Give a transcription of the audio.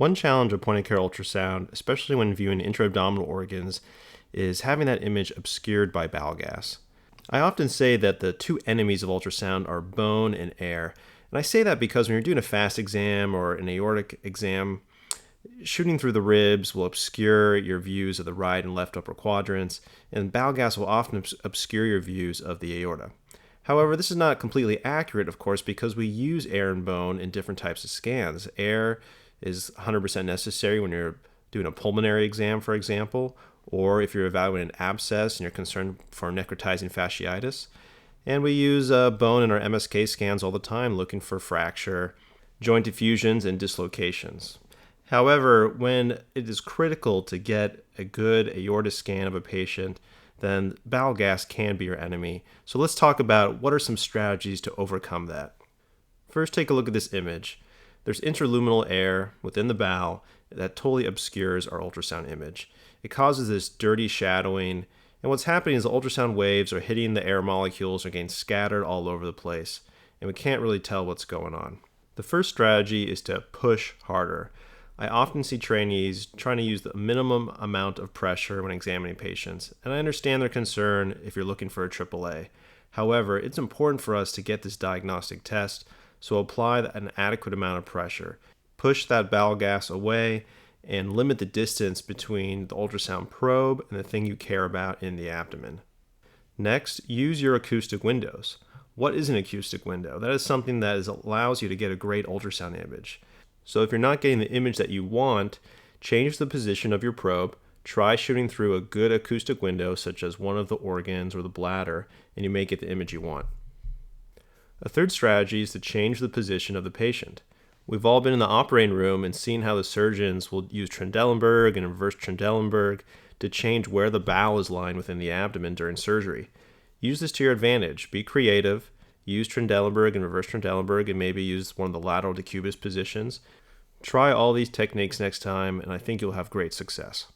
One challenge of point-of-care ultrasound, especially when viewing intra-abdominal organs, is having that image obscured by bowel gas. I often say that the two enemies of ultrasound are bone and air, and I say that because when you're doing a fast exam or an aortic exam, shooting through the ribs will obscure your views of the right and left upper quadrants, and bowel gas will often obscure your views of the aorta. However, this is not completely accurate, of course, because we use air and bone in different types of scans. Air is 100% necessary when you're doing a pulmonary exam, for example, or if you're evaluating an abscess and you're concerned for necrotizing fasciitis. And we use bone in our MSK scans all the time, looking for fracture, joint effusions, and dislocations. However, when it is critical to get a good aorta scan of a patient, then bowel gas can be your enemy. So let's talk about what are some strategies to overcome that. First, take a look at this image. There's interluminal air within the bowel that totally obscures our ultrasound image. It causes this dirty shadowing, and what's happening is the ultrasound waves are hitting the air molecules, are getting scattered all over the place, and we can't really tell what's going on. The first strategy is to push harder. I often see trainees trying to use the minimum amount of pressure when examining patients, and I understand their concern if you're looking for a AAA. However, it's important for us to get this diagnostic test, so apply an adequate amount of pressure. Push that bowel gas away and limit the distance between the ultrasound probe and the thing you care about in the abdomen. Next, use your acoustic windows. What is an acoustic window? That is something that allows you to get a great ultrasound image. So if you're not getting the image that you want, change the position of your probe, try shooting through a good acoustic window such as one of the organs or the bladder, and you may get the image you want. A third strategy is to change the position of the patient. We've all been in the operating room and seen how the surgeons will use Trendelenburg and reverse Trendelenburg to change where the bowel is lying within the abdomen during surgery. Use this to your advantage. Be creative. Use Trendelenburg and reverse Trendelenburg and maybe use one of the lateral decubus positions. Try all these techniques next time, and I think you'll have great success.